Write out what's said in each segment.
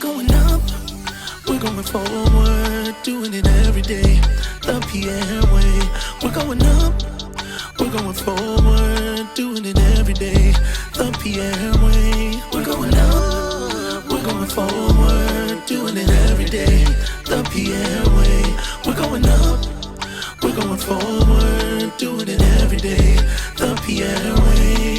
going up, we're going forward, doing it every day. The Pierre way. We're going up, we're going forward, doing it every day. The Pierre way. We're going up, we're going forward, doing it every day. The Pierre way. We're going up, we're going forward, doing it every day. The Pierre way.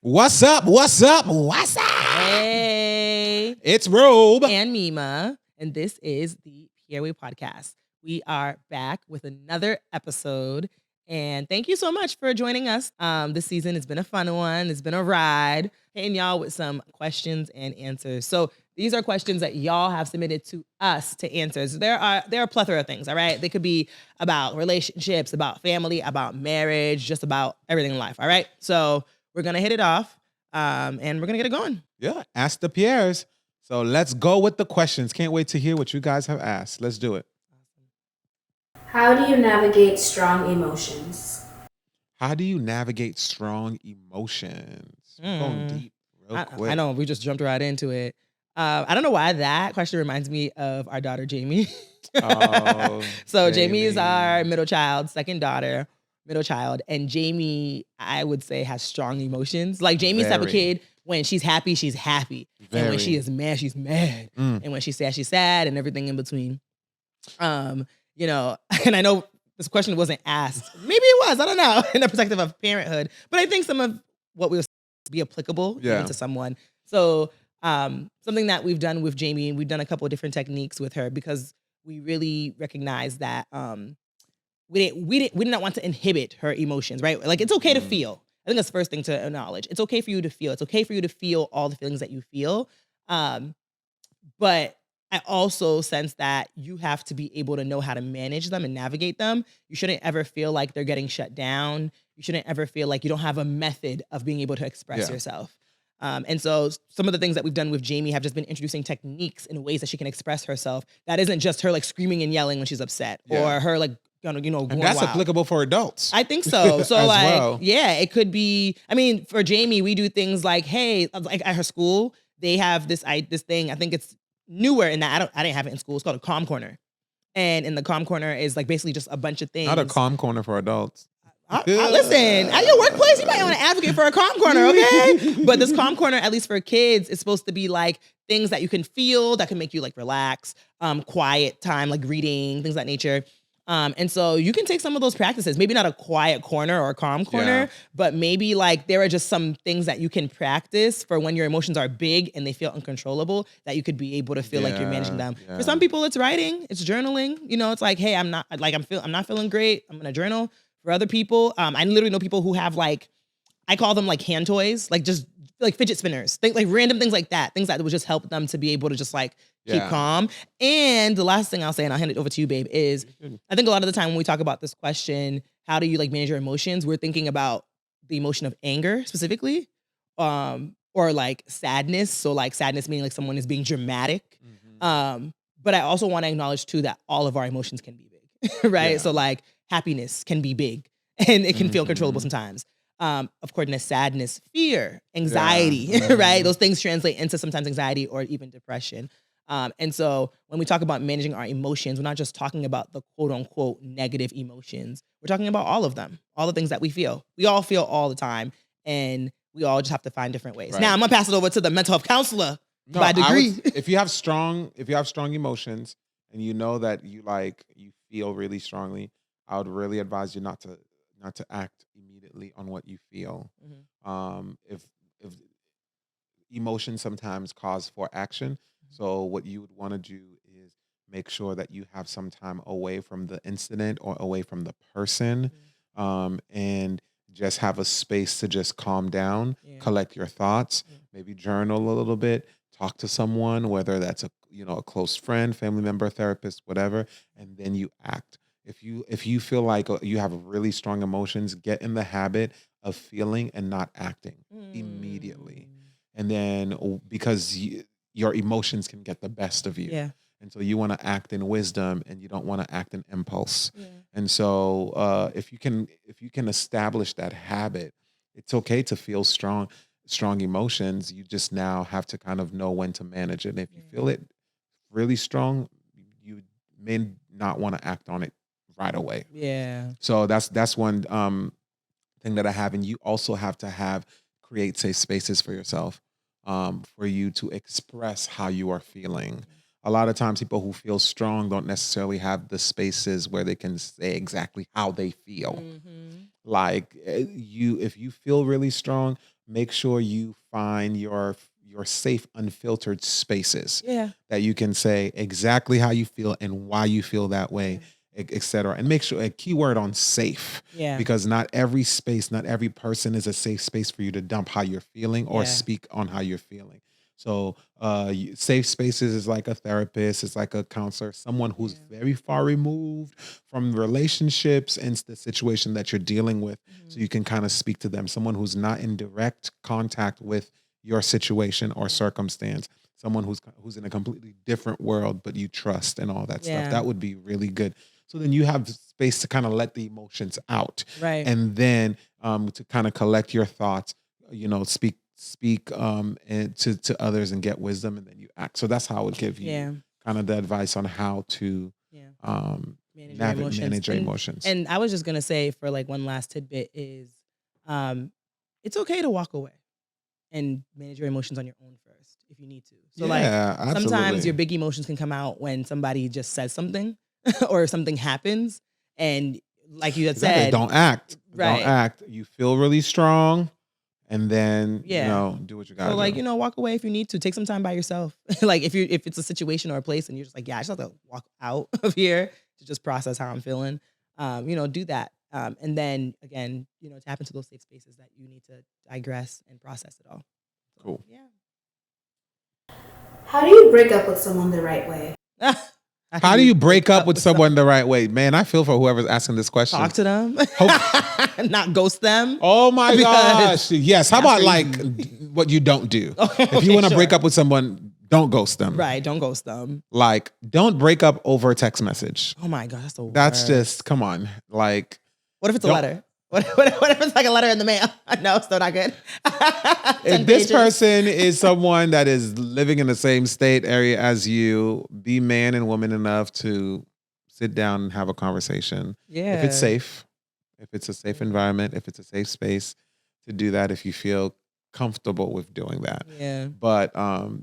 What's up? What's up? What's up? Hey. It's Robe. And Mima. And this is the Pierres podcast. We are back with another episode. And thank you so much for joining us. This season has been a fun one. It's been a ride. Hitting y'all with some questions and answers. So these are questions that y'all have submitted to us to answer. So there are a plethora of things, all right? They could be about relationships, about family, about marriage, just about everything in life, all right? So we're going to hit it off, and we're going to get it going. Yeah, ask the Pierres. So let's go with the questions. Can't wait to hear what you guys have asked. Let's do it. How do you navigate strong emotions? How do you navigate strong emotions? We're going deep real quick. I know, we just jumped right into it. I don't know why that question reminds me of our daughter, Jamie. Oh, So Jamie is our middle child, second daughter. Middle child, and Jamie, I would say, has strong emotions. Like Jamie's type of kid, when she's happy, she's happy. And when she is mad, she's mad. And when she's sad, she's sad, and everything in between. You know, and I know this question wasn't asked. Maybe it was, I don't know, in the perspective of parenthood. But I think some of what will be applicable even to someone. So something that we've done with Jamie, we've done a couple of different techniques with her because we really recognize that we did not want to inhibit her emotions, right? Like, it's okay to feel. I think that's the first thing to acknowledge. It's okay for you to feel. It's okay for you to feel all the feelings that you feel. But I also sense that you have to be able to know how to manage them and navigate them. You shouldn't ever feel like they're getting shut down. You shouldn't ever feel like you don't have a method of being able to express yourself. And so some of the things that we've done with Jamie have just been introducing techniques in ways that she can express herself. That isn't just her like screaming and yelling when she's upset or her like, you know, and that's wild. applicable for adults. I think so. So like, well. yeah, it could be, I mean, for Jamie, we do things like, hey, like at her school, they have this thing, I think it's newer in that I didn't have it in school. It's called a calm corner. And in the calm corner is like basically just a bunch of things. Not a calm corner for adults. Listen, at your workplace, you might want to advocate for a calm corner, okay? But this calm corner, at least for kids, is supposed to be like things that you can feel that can make you like relax, quiet time, like reading, things of that nature. And so you can take some of those practices, maybe not a quiet corner or a calm corner, but maybe like there are just some things that you can practice for when your emotions are big and they feel uncontrollable, that you could be able to feel like you're managing them. For some people, it's writing, it's journaling. You know, it's like, hey, I'm not feeling great. I'm gonna journal. For other people, I literally know people who have like, I call them like hand toys, like just like fidget spinners, like random things like that, things that would just help them to be able to just like keep calm. And the last thing I'll say, and I'll hand it over to you, babe, is I think a lot of the time when we talk about this question, how do you like manage your emotions? We're thinking about the emotion of anger specifically, or like sadness. So like sadness meaning like someone is being dramatic. But I also want to acknowledge too that all of our emotions can be big, right? So like happiness can be big and it can feel controllable sometimes. Of course, sadness, fear, anxiety, right? Those things translate into sometimes anxiety or even depression. And so when we talk about managing our emotions, we're not just talking about the quote unquote negative emotions. We're talking about all of them, all the things that we feel. We all feel all the time, and we all just have to find different ways. Right. Now I'm gonna pass it over to the mental health counselor by degree. If you have strong emotions and you know that you feel really strongly, I would really advise you not to act immediately on what you feel. If emotions sometimes cause for action, so what you would want to do is make sure that you have some time away from the incident or away from the person, and just have a space to just calm down, collect your thoughts, maybe journal a little bit, talk to someone, whether that's a close friend, family member, therapist, whatever, and then you act. If you feel like you have really strong emotions, get in the habit of feeling and not acting immediately. And then because your emotions can get the best of you. Yeah. And so you want to act in wisdom and you don't want to act in impulse. Yeah. And so if you can establish that habit, it's okay to feel strong. strong emotions, you just now have to kind of know when to manage it. And if you feel it really strong, you may not want to act on it right away. Yeah. So that's one thing that I have. And you also have to create safe spaces for yourself, for you to express how you are feeling. A lot of times people who feel strong don't necessarily have the spaces where they can say exactly how they feel. Like if you feel really strong, make sure you find your safe, unfiltered spaces that you can say exactly how you feel and why you feel that way, etc. And make sure a keyword on safe, because not every space, not every person is a safe space for you to dump how you're feeling or speak on how you're feeling. So safe spaces is like a therapist, it's like a counselor, someone who's very far removed from relationships and the situation that you're dealing with. So you can kind of speak to them, someone who's not in direct contact with your situation or circumstance, someone who's in a completely different world, but you trust and all that stuff. That would be really good. So then you have space to kind of let the emotions out. Right. And then to kind of collect your thoughts, speak and to others and get wisdom, and then you act. So that's how I would give you kind of the advice on how to manage your emotions. And I was just gonna say, for like one last tidbit is, it's okay to walk away and manage your emotions on your own first if you need to. So absolutely. Sometimes your big emotions can come out when somebody just says something or something happens, and like you had said, don't act. Right. Don't act. You feel really strong. And then, do what you got to do. So walk away if you need to. Take some time by yourself. Like if it's a situation or a place and you're just like, I just have to walk out of here to just process how I'm feeling. Do that. And then again, tap into those safe spaces that you need to digress and process it all. So, cool. Yeah. How do you break up with someone the right way? How do you break up with someone the right way? Man, I feel for whoever's asking this question. Talk to them. Not ghost them. Oh my gosh. Yes. How about what you don't do? If you want to break up with someone, don't ghost them. Right. Don't ghost them. Like, don't break up over a text message. Oh my God. That's the worst. That's just, come on. Like, what if it's a letter? What if it's like a letter in the mail? No, still not good. If this person is someone that is living in the same state area as you, be man and woman enough to sit down and have a conversation. Yeah. If it's safe, if it's a safe environment, if it's a safe space to do that, if you feel comfortable with doing that. Yeah. But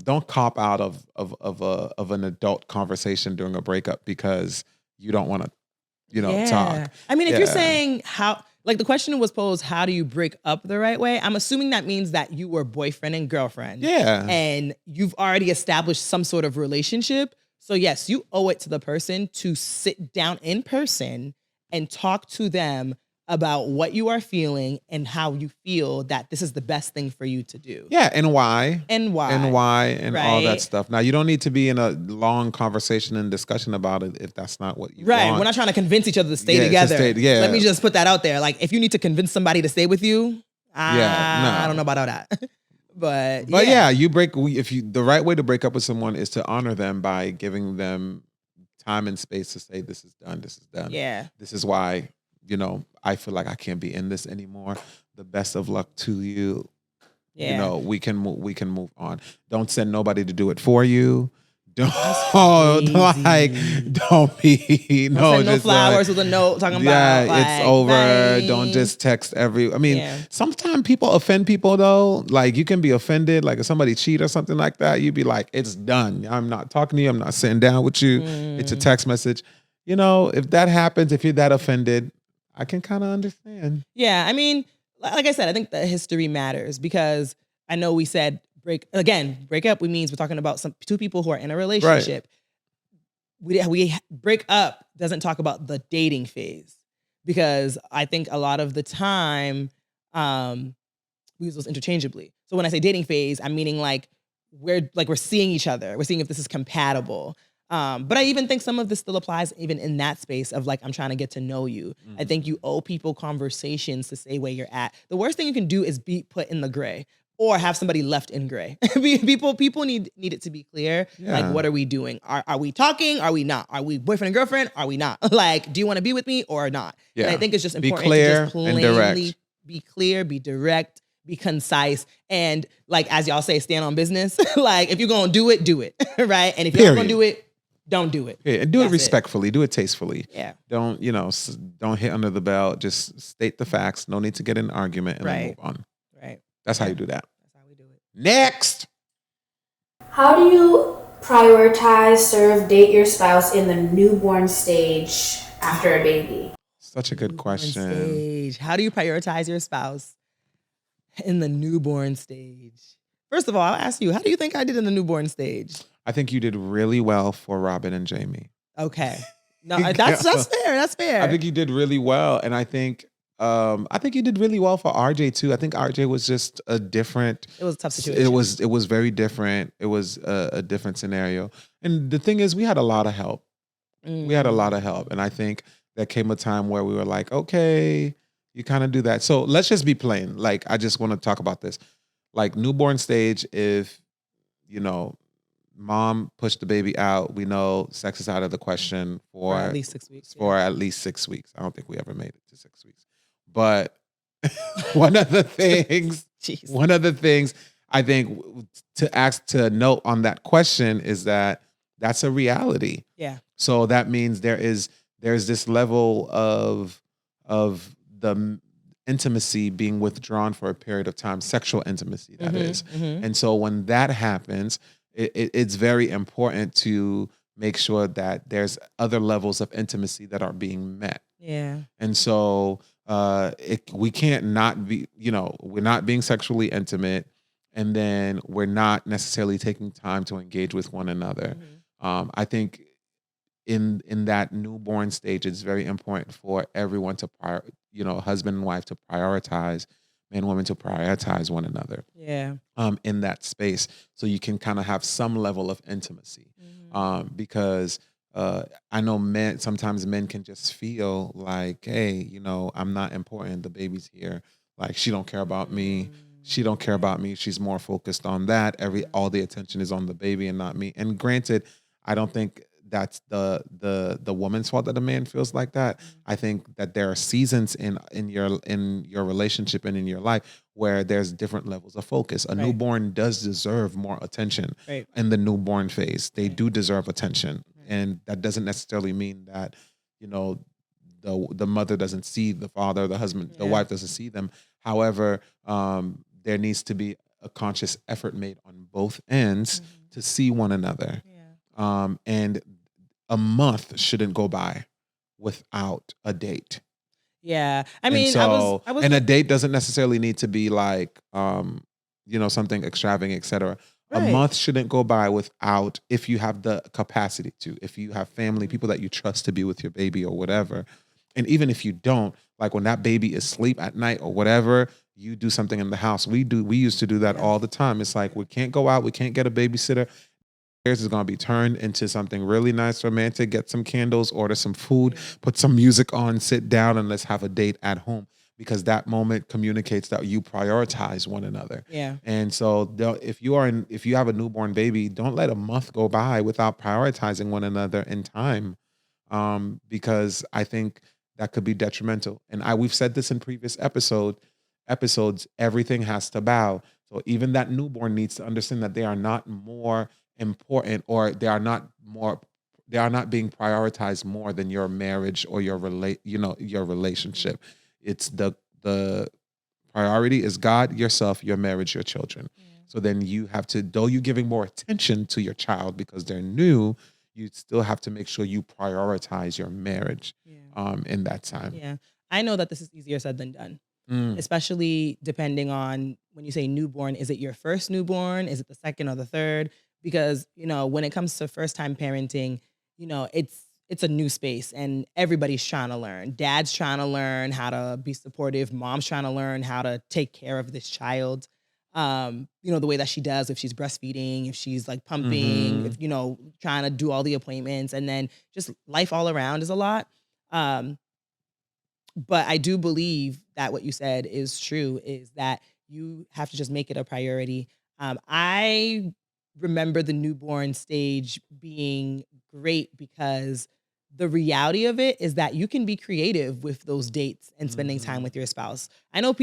don't cop out of an adult conversation during a breakup because you don't want to, talk. I mean, if you're saying like the question was posed, how do you break up the right way? I'm assuming that means that you were boyfriend and girlfriend. Yeah. And you've already established some sort of relationship. So yes, you owe it to the person to sit down in person and talk to them about what you are feeling and how you feel that this is the best thing for you to do. Yeah, and why. And why. And all that stuff. Now, you don't need to be in a long conversation and discussion about it if that's not what you want. Right, we're not trying to convince each other to stay together. Let me just put that out there. Like, if you need to convince somebody to stay with you, I don't know about all that. But yeah, the right way to break up with someone is to honor them by giving them time and space to say, this is done, this is done. Yeah. This is why, I feel like I can't be in this anymore. The best of luck to you. Yeah. We can move on. Don't send nobody to do it for you. Don't be no flowers with a note talking about it's over. Bye. Don't just text sometimes people offend people though. Like, you can be offended, like if somebody cheat or something like that, you'd be like, it's done. I'm not talking to you. I'm not sitting down with you. It's a text message. If that happens, if you're that offended, I can kind of understand. Yeah, I mean, like I said, I think the history matters because I know we said break up. Means we're talking about two people who are in a relationship. Right. We break up doesn't talk about the dating phase because I think a lot of the time we use those interchangeably. So when I say dating phase, I'm meaning like we're seeing each other. We're seeing if this is compatible. But I even think some of this still applies even in that space of like, I'm trying to get to know you. Mm-hmm. I think you owe people conversations to say where you're at. The worst thing you can do is be put in the gray or have somebody left in gray. people need it to be clear. Yeah. Like, what are we doing? Are we talking? Are we not? Are we boyfriend and girlfriend? Are we not? Like, do you want to be with me or not? Yeah. And I think it's just important to just plainly be clear, be direct, be concise, and like as y'all say, stand on business. Like if you're gonna do it, right? And if you're not gonna Period. do it, don't do it. Yeah, and do it That's respectfully. Do it tastefully. Yeah. Don't don't hit under the belt. Just state the facts. No need to get in an argument and then Right. move on. Right. That's how Yeah. you do that. That's how we do it. Next. How do you prioritize, serve, date your spouse in the newborn stage after a baby? Such a good Newborn question. stage. How do you prioritize your spouse in the newborn stage? First of all, I'll ask you, how do you think I did in the newborn stage? I think you did really well for Robin and Jamie. Okay. No, that's fair. That's fair. I think you did really well, and I think you did really well for RJ too. I think RJ was just a different. It was a tough situation. It was very different. It was a different scenario, and the thing is, we had a lot of help. We had a lot of help, and I think there came a time where we were like, okay, you kind of do that. So let's just be plain. Like, I just want to talk about this. Like newborn stage, if mom pushed the baby out, we know sex is out of the question for at least 6 weeks. For at least 6 weeks. I don't think we ever made it to 6 weeks. But one of the things I think to note on that question is that that's a reality. Yeah. So that means there's this level of the intimacy being withdrawn for a period of time, sexual intimacy that is. And so when that happens, it's very important to make sure that there's other levels of intimacy that are being met. Yeah. And so we can't not be, we're not being sexually intimate, and then we're not necessarily taking time to engage with one another. I think in that newborn stage, it's very important for everyone to husband and wife to prioritize, man and woman to prioritize one another. Yeah. In that space, so you can kind of have some level of intimacy. Because I know sometimes men can just feel like, hey, I'm not important. The baby's here. Like, she don't care about me. She don't care about me. She's more focused on that. All the attention is on the baby and not me. And granted, I don't think that's the woman's fault that a man feels like that. I think that there are seasons in your relationship and in your life where there's different levels of focus. A newborn does deserve more attention in the newborn phase. They do deserve attention. And that doesn't necessarily mean that, the mother doesn't see the father, the husband, the wife doesn't see them. However, there needs to be a conscious effort made on both ends to see one another. And a month shouldn't go by without a date. Yeah. I mean, and a date doesn't necessarily need to be like, something extravagant, et cetera. Right. A month shouldn't go by without, if you have the capacity to, if you have family, people that you trust to be with your baby or whatever. And even if you don't, like when that baby is asleep at night or whatever, you do something in the house. We used to do that all the time. It's like, we can't go out. We can't get a babysitter. Pierres is going to be turned into something really nice, romantic. Get some candles, order some food, put some music on, sit down, and let's have a date at home. Because that moment communicates that you prioritize one another. Yeah. And so if you have a newborn baby, don't let a month go by without prioritizing one another in time. Because I think that could be detrimental. And we've said this in previous episodes, everything has to bow. So even that newborn needs to understand that they are not more important, or they are not being prioritized more than your marriage or your relationship. It's the priority is God, yourself, your marriage, your children. So then you have to, though you're giving more attention to your child because they're new, you still have to make sure you prioritize your marriage in that time. Yeah. I know that this is easier said than done. Especially depending on when you say newborn, is it your first newborn? Is it the second or the third? Because, when it comes to first time parenting, it's a new space and everybody's trying to learn. Dad's trying to learn how to be supportive. Mom's trying to learn how to take care of this child. The way that she does, if she's breastfeeding, if she's like pumping, if, trying to do all the appointments, and then just life all around is a lot. But I do believe that what you said is true, is that you have to just make it a priority. I remember the newborn stage being great because the reality of it is that you can be creative with those dates and spending time with your spouse. I know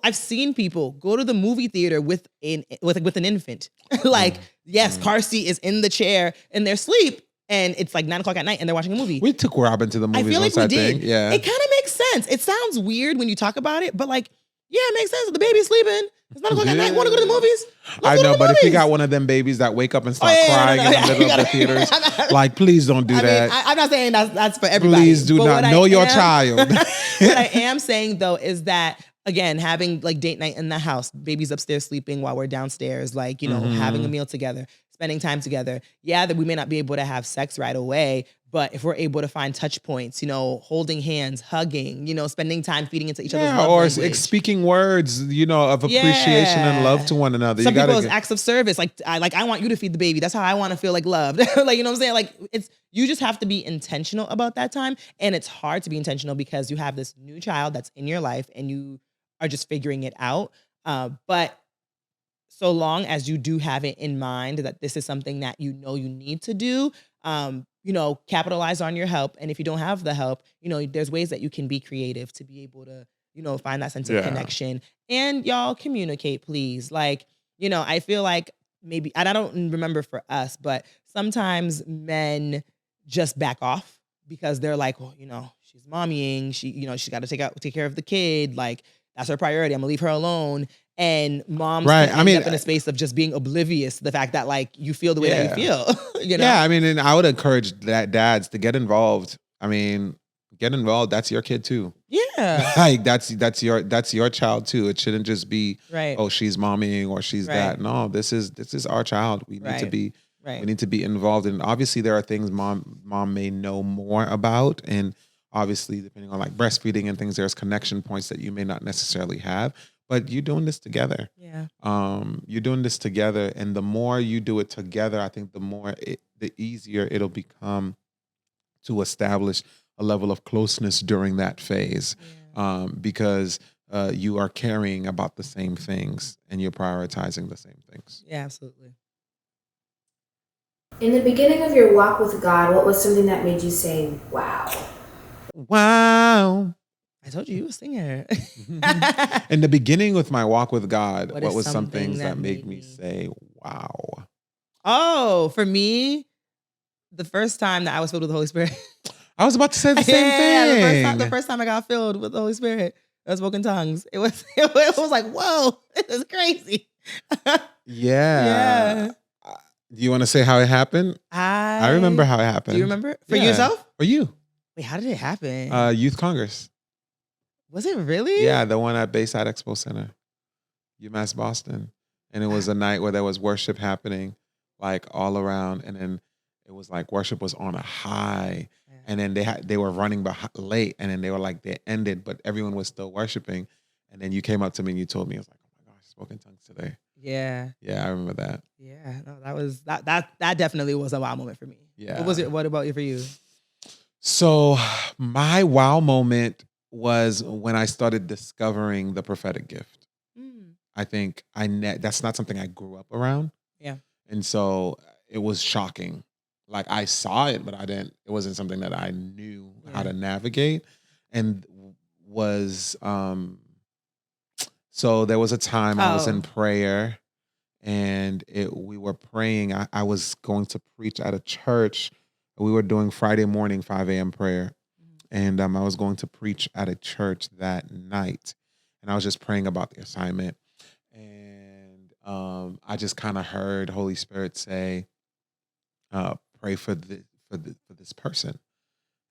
I've seen people go to the movie theater with an infant. Like, yes, car seat is in the chair in their sleep, and it's like 9 o'clock at night and they're watching a movie. We took Robin to the movies. I feel like once, we did. think. Yeah. It kind of makes sense. It sounds weird when you talk about it, but like, yeah, it makes sense. The baby's sleeping. It's 9 o'clock at night. Want to go to the movies? I know, but if you got one of them babies that wake up and start crying in the middle of the theaters, like, please don't do that. I'm not saying that's for everybody. Please do not know your child. What I am saying though is that, again, having like date night in the house, baby's upstairs sleeping while we're downstairs, like, having a meal together, spending time together. Yeah, that we may not be able to have sex right away, but if we're able to find touch points, holding hands, hugging, spending time feeding into each other's love or language. speaking words, of appreciation and love to one another. Some people acts of service, I want you to feed the baby. That's how I want to feel like loved. Like, you know what I'm saying? Like, you just have to be intentional about that time, and it's hard to be intentional because you have this new child that's in your life and you are just figuring it out. But so long as you do have it in mind that this is something that you need to do, capitalize on your help. And if you don't have the help, there's ways that you can be creative to be able to, find that sense of connection. And y'all communicate, please. Like, I feel like maybe, and I don't remember for us, but sometimes men just back off because they're like, well, she's mommying. She's got to take care of the kid. Like, that's her priority. I'm gonna leave her alone. And moms end up in a space of just being oblivious to the fact that like you feel the way that you feel. Yeah, and I would encourage dads to get involved. Get involved. That's your kid too. Yeah. Like that's your child too. It shouldn't just be oh, she's mommying or she's that. No, this is our child. We need to be we need to be involved. And obviously there are things mom may know more about, and obviously depending on like breastfeeding and things, there's connection points that you may not necessarily have. But you're doing this together. Yeah. You're doing this together, and the more you do it together, I think the easier it'll become to establish a level of closeness during that phase, because you are caring about the same things and you're prioritizing the same things. Yeah, absolutely. In the beginning of your walk with God, what was something that made you say, "Wow"? Wow. I told you a singer. In the beginning with my walk with God, what was some things that made me say, wow? Oh, for me, the first time that I was filled with the Holy Spirit. I was about to say the same thing. The first time I got filled with the Holy Spirit, I spoke in tongues. It was like, whoa, this is crazy. Yeah. Do you want to say how it happened? I remember how it happened. Do you remember? For yourself? For you. Wait, how did it happen? Youth Congress. Was it really? Yeah, the one at Bayside Expo Center, UMass Boston. And it was a night where there was worship happening like all around. And then it was like worship was on a high. Yeah. And then they were running late. And then they were like, they ended, but everyone was still worshiping. And then you came up to me and you told me, I was like, oh my gosh, I spoke in tongues today. Yeah. Yeah, I remember that. Yeah, no, that definitely was a wow moment for me. Yeah. What about you for you? So my wow moment was when I started discovering the prophetic gift. I think that's not something I grew up around. Yeah. And so it was shocking. Like I saw it, but it wasn't something that I knew how to navigate. And so there was a time I was in prayer and we were praying. I was going to preach at a church. We were doing Friday morning, 5 a.m. prayer. And I was going to preach at a church that night. And I was just praying about the assignment. And I just kind of heard Holy Spirit say, pray for this person.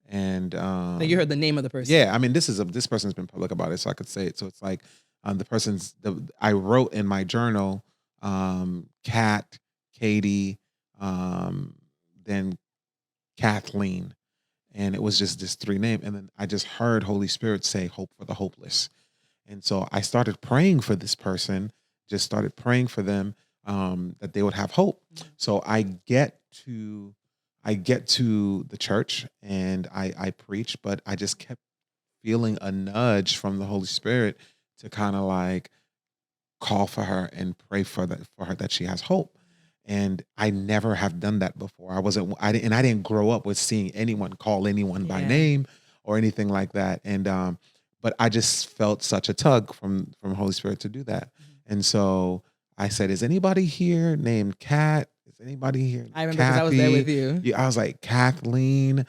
And so you heard the name of the person. Yeah, I mean, this person's been public about it, so I could say it. So it's like I wrote in my journal, Kat, Katie, then Kathleen. And it was just this 3 names. And then I just heard Holy Spirit say, hope for the hopeless. And so I started praying for this person, just started praying for them, that they would have hope. So I get to the church and I preach, but I just kept feeling a nudge from the Holy Spirit to kind of like call for her and pray for her that she has hope. And I never have done that before. I didn't grow up with seeing anyone call anyone by Yeah. name or anything like that. And but I just felt such a tug from Holy Spirit to do that. And so I said, "Is anybody here named Kat? Is anybody here? I remember because I was there with you. Yeah, I was like, Kathleen,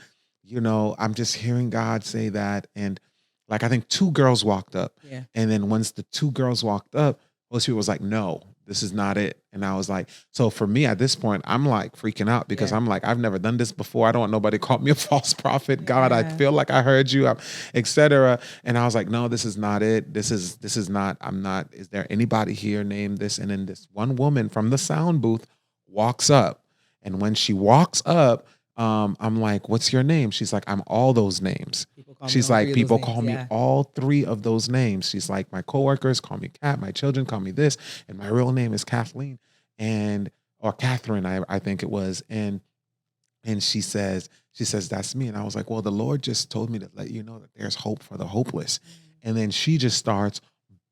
I'm just hearing God say that. And like, I think two girls walked up. Yeah. And then once the two girls walked up, Holy Spirit was like, no, this is not it. And I was like, so for me at this point, I'm like freaking out because Yeah. I'm like, I've never done this before. I don't want nobody to call me a false prophet. God, I Yeah. feel like I heard you, etc. And I was like, no, this is not it. This is not, I'm not, is there anybody here named this? And then this one woman from the sound booth walks up. And when she walks up, I'm like, what's your name? She's like, I'm all those names. She's like, people call me all three of those names. She's like, my coworkers call me Kat, my children call me this, and my real name is Kathleen or Catherine, I think it was. And she says, that's me. And I was like, well, the Lord just told me to let you know that there's hope for the hopeless. And then she just starts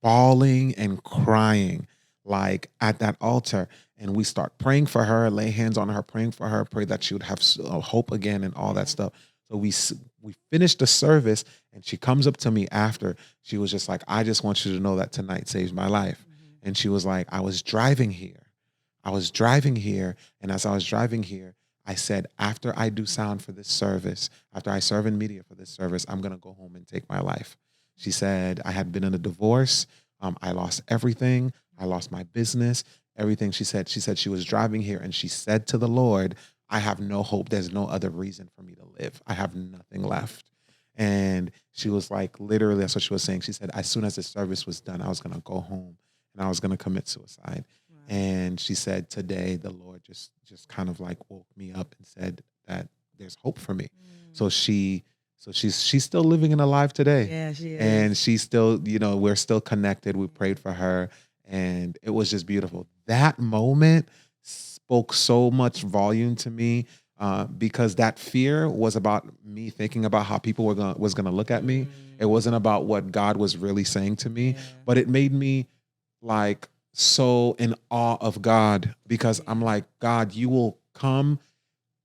bawling and crying like at that altar. And we start praying for her, lay hands on her, praying for her, pray that she would have hope again and all that stuff. So we finished the service, and she comes up to me after. She was just like, I just want you to know that tonight saved my life. And she was like, I was driving here. And as I was driving here, I said, after I do sound for this service, after I serve in media for this service, I'm going to go home and take my life. She said, I had been in a divorce. I lost everything. I lost my business, everything. She said she was driving here, and she said to the Lord, I have no hope. There's no other reason for me to live. I have nothing left. And she was like, literally, that's what she was saying. She said, as soon as the service was done, I was going to go home and I was going to commit suicide. Wow. And she said, today, the Lord just kind of like woke me up and said that there's hope for me. So she's still living and alive today. Yeah, she is. And she's still, we're still connected. We prayed for her, and it was just beautiful. That moment spoke so much volume to me because that fear was about me thinking about how people was gonna look at me. It wasn't about what God was really saying to me, but it made me like so in awe of God, because I'm like, God, you will come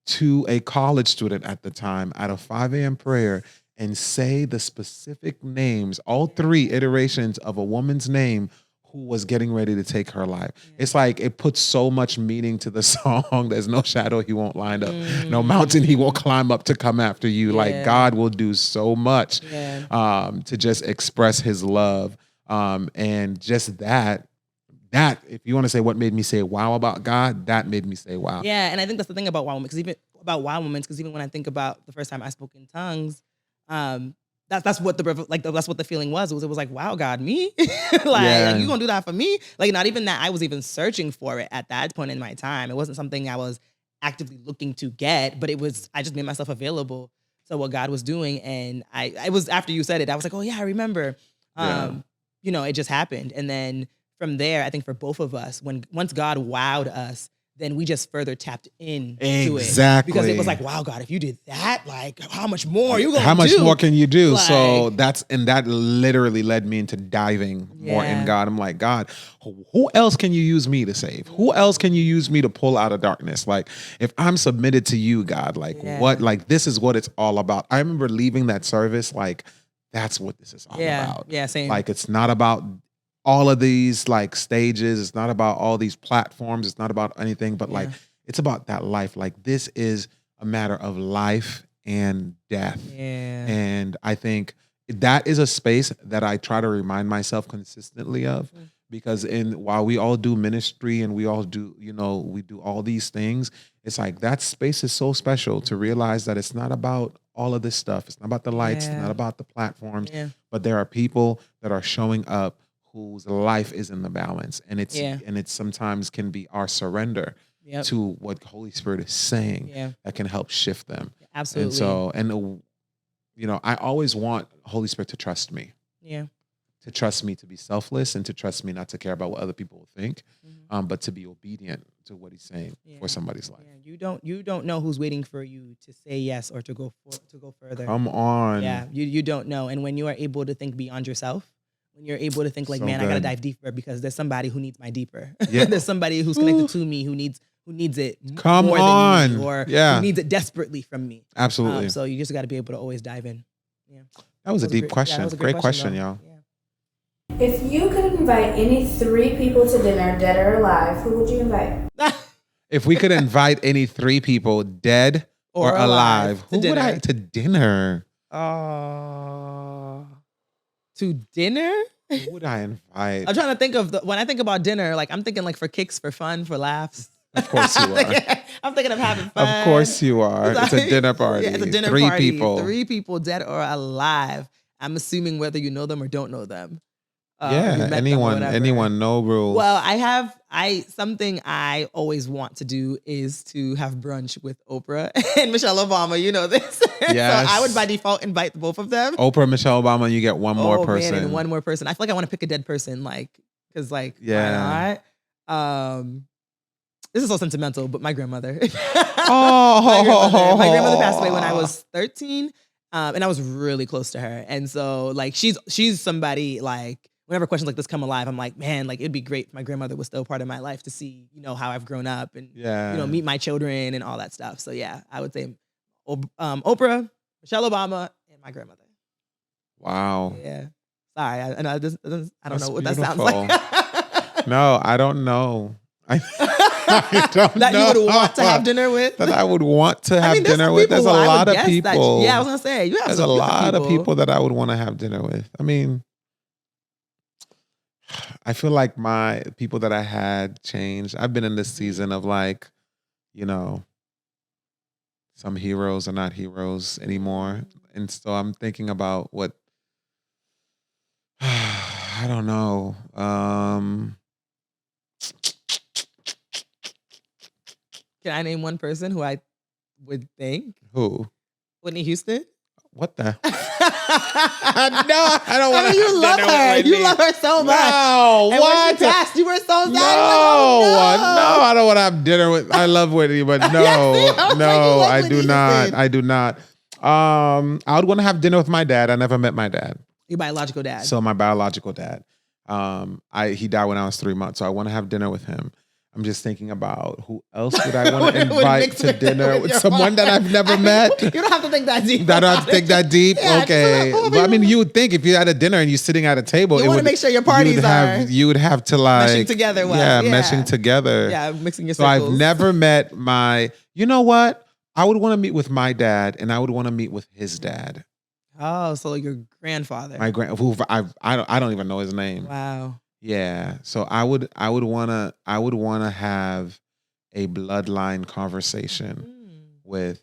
to a college student at the time at a 5 a.m. prayer and say the specific names, all three iterations of a woman's name who was getting ready to take her life. It's like it puts so much meaning to the song. There's no shadow he won't line up, no mountain he won't climb up to come after you. Like God will do so much to just express his love. And just that, if you want to say what made me say wow about God, that made me say wow. Yeah, and I think that's the thing about Wow Women, because even when I think about the first time I spoke in tongues, that's what the feeling was. It was like, wow, God, me? like you gonna do that for me? Like, not even that I was even searching for it at that point in my time. It wasn't something I was actively looking to get, but I just made myself available to what God was doing. And I was, after you said it, I was like, oh yeah, I remember. It just happened. And then from there, I think for both of us, once God wowed us, then we just further tapped into it. Because it was like, wow, God, if you did that, like, how much more are you going to do? How much more can you do? Like, so that literally led me into diving more in God. I'm like, God, who else can you use me to save? Who else can you use me to pull out of darkness? Like, if I'm submitted to you, God, like what, like, this is what it's all about. I remember leaving that service, like, that's what this is all about. Yeah, same. Like, it's not about all of these like stages. It's not about all these platforms. It's not about anything, but like, it's about that life. Like, this is a matter of life and death. Yeah. And I think that is a space that I try to remind myself consistently of, because while we all do ministry and we all do, we do all these things, it's like that space is so special to realize that it's not about all of this stuff. It's not about the lights. It's not about the platforms, but there are people that are showing up whose life is in the balance. And it sometimes can be our surrender to what Holy Spirit is saying that can help shift them. Absolutely. And so, I always want Holy Spirit to trust me. Yeah. To trust me to be selfless and to trust me not to care about what other people will think, but to be obedient to what he's saying for somebody's life. Yeah. You don't know who's waiting for you to say yes or to go further. Come on. Yeah. You don't know. And when you are able to think beyond yourself, when you're able to think like, So man, good. I got to dive deeper because there's somebody who needs my deeper. Yeah. There's somebody who's connected to me who needs who needs it Come more on. than me, or Yeah. who needs it desperately from me. Absolutely. So you just got to be able to always dive in. Yeah. That was a deep great, question. that was a Great question, though. y'all. Yeah. If you could invite any 3 people to dinner, dead or alive, who would you invite? If we could invite any 3 people, dead or alive, who would I to dinner? To dinner? Who would I invite? I'm trying to think of when I think about dinner, like I'm thinking like for kicks, for fun, for laughs. Of course you are. I'm thinking of having fun. Of course you are. It's a dinner party. Yeah, it's a dinner 3 party. people. 3 people, dead or alive. I'm assuming whether you know them or don't know them. You Yeah, met them or anyone, whatever. no rules. Well, something I always want to do is to have brunch with Oprah and Michelle Obama. You know this. Yes. So I would by default invite both of them. Oprah, Michelle Obama, you get one more person. Man, and one more person. I feel like I want to pick a dead person, because Yeah. why not? This is so sentimental, but my grandmother. Oh, my grandmother passed away when I was 13, and I was really close to her. And so, like, she's somebody like. Whenever questions like this come alive, I'm like, man, like it'd be great if my grandmother was still part of my life to see, how I've grown up and meet my children and all that stuff. So yeah, I would say Oprah, Michelle Obama, and my grandmother. Wow. Yeah. Sorry, I don't That's know what beautiful. that sounds like. No, I don't know. I don't that know. you would want to have dinner with. That I would want to have there's dinner some with. There's a people I would lot of guess that- people. yeah, I was gonna say you have There's a some lot of people that I would want to have dinner with. I mean, I feel like my people that I had changed. I've been in this season of like, some heroes are not heroes anymore. And so I'm thinking about what, I don't know. Can I name one person who I would think? Who? Whitney Houston? What the? No, I don't want to. You love her. You love her so much. No, And what? when she passed, you were so sad. No, Oh, I don't want to have dinner with. I love Whitney, but no, Yes, I was like, you like I Whitney do not. Houston. I do not. I would want to have dinner with my dad. I never met my dad. Your biological dad. So my biological dad. He died when I was 3 months. So I want to have dinner with him. I'm just thinking about who else would I want to invite to dinner with someone that I've never met. You don't have to think that deep. I don't have to think that deep. Yeah, Okay, just but I mean, you would think if you had a dinner and you're sitting at a table, You wanna make sure your parties you would have to like meshing together well. Yeah, Yeah. meshing together. Yeah, mixing your So circles. I've never met my. You know what? I would want to meet with my dad, and I would want to meet with his dad. Oh, so your grandfather. My who I don't even know his name. Wow. Yeah, so I would wanna have a bloodline conversation with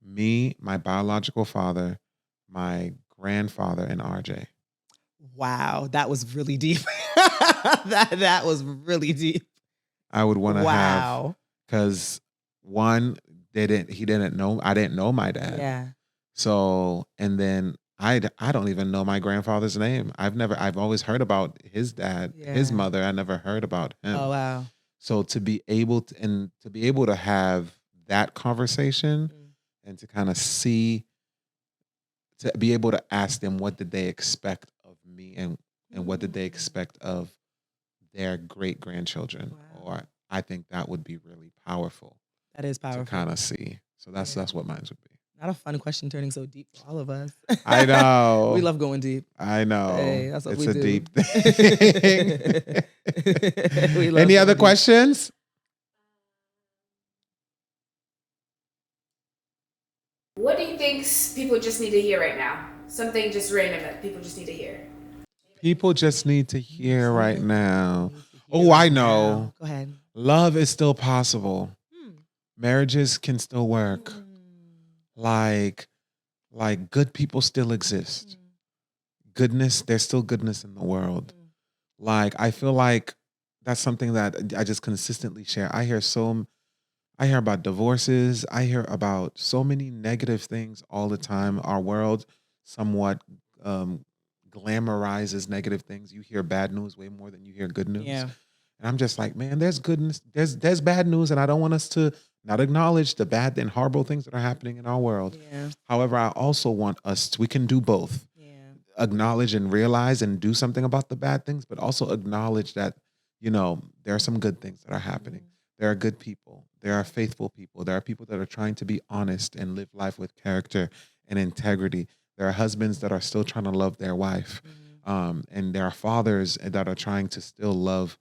me, my biological father, my grandfather, and RJ. Wow, that was really deep. that was really deep. I would want to have Wow. because one I didn't know my dad. Yeah. So and then I don't even know my grandfather's name. I've always heard about his dad, his Yeah. mother. I never heard about him. Oh wow. So to be able to have that conversation and to kind of to be able to ask them what did they expect of me and what did they expect of their great grandchildren, Wow. or I think that would be really powerful That is powerful. to kind of see. So that's what mine would be. Not a fun question turning so deep for all of us. I know. We love going deep. I know. Hey, that's what it's we a do. deep thing. We love Any other going deep. questions? What do you think people just need to hear right now? Something just random that people just need to hear. People just need to hear right now. Oh, I know. Go ahead. Love is still possible. Marriages can still work. Like good people still exist. Goodness, there's still goodness in the world. Like I feel like that's something that I just consistently share. I hear about divorces. I hear about so many negative things all the time. Our world somewhat glamorizes negative things. You hear bad news way more than you hear good news. Yeah. And I'm just like, man, there's goodness, there's bad news, and I don't want us to not acknowledge the bad and horrible things that are happening in our world. Yeah. However, I also want we can do both. Yeah. Acknowledge and realize and do something about the bad things, but also acknowledge that, there are some good things that are happening. There are good people. There are faithful people. There are people that are trying to be honest and live life with character and integrity. There are husbands that are still trying to love their wife. And there are fathers that are trying to still love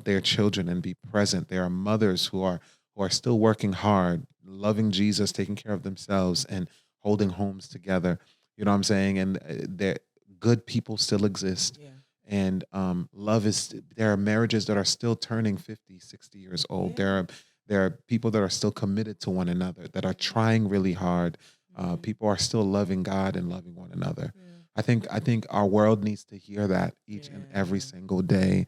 their children and be present. There are mothers who are still working hard, loving Jesus, taking care of themselves and holding homes together. You know what I'm saying? And there good people still exist. Yeah. And there are marriages that are still turning 50, 60 years old. Yeah. There are people that are still committed to one another, that are trying really hard. People are still loving God and loving one another. I think our world needs to hear that each and every single day.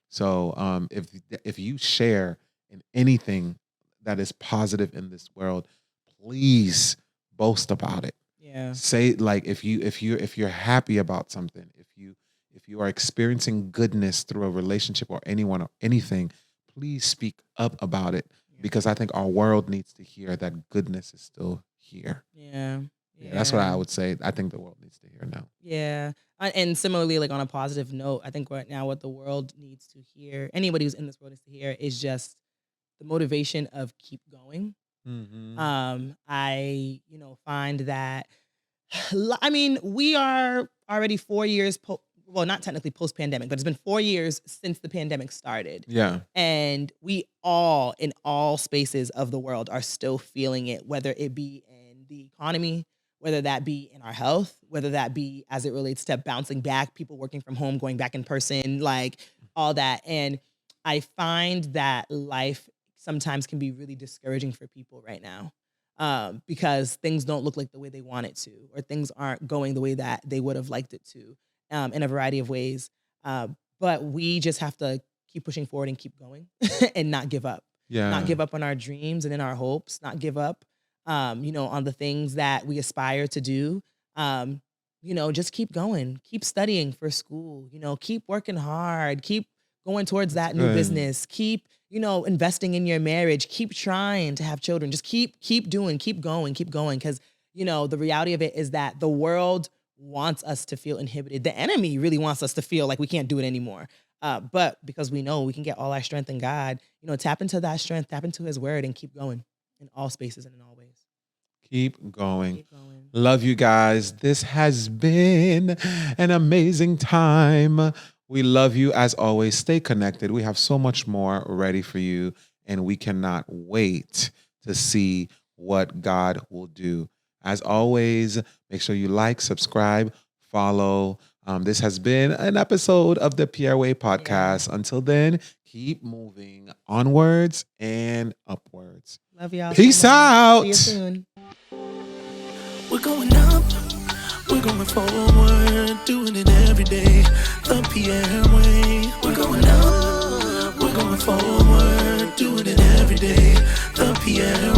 So if you share in anything that is positive in this world, please boast about it. Yeah. Say, like, if you're happy about something, if you are experiencing goodness through a relationship or anyone or anything, please speak up about it, because I think our world needs to hear that goodness is still here. Yeah. That's what I would say. I think the world needs to hear now. Yeah. And similarly, like on a positive note, I think right now what the world needs to hear, anybody who's in this world needs to hear, is just the motivation of keep going. I, find that, I mean, we are already 4 years, well, not technically post-pandemic, but it's been 4 years since the pandemic started. Yeah. And we all, in all spaces of the world, are still feeling it, whether it be in the economy, whether that be in our health, whether that be as it relates to bouncing back, people working from home, going back in person, like all that. And I find that life sometimes can be really discouraging for people right now, because things don't look like the way they want it to, or things aren't going the way that they would have liked it to, in a variety of ways. But we just have to keep pushing forward and keep going and not give up. Yeah. Not give up on our dreams and in our hopes, not give up, on the things that we aspire to do. Just keep going, keep studying for school, keep working hard, keep going towards that new business, keep, investing in your marriage, keep trying to have children, just keep doing, keep going. Cause the reality of it is that the world wants us to feel inhibited. The enemy really wants us to feel like we can't do it anymore. But because we know we can get all our strength in God, tap into that strength, tap into his word, and keep going in all spaces and in all ways. Keep going. Keep going. Love you guys. This has been an amazing time. We love you as always. Stay connected. We have so much more ready for you, and we cannot wait to see what God will do. As always, make sure you like, subscribe, follow. This has been an episode of the Pierre Way podcast. Yeah. Until then, keep moving onwards and upwards. Love y'all. Peace out. See you soon. We're going up, we're going forward, doing it every day, the Pierre way. We're going up, we're going forward, doing it every day, the Pierre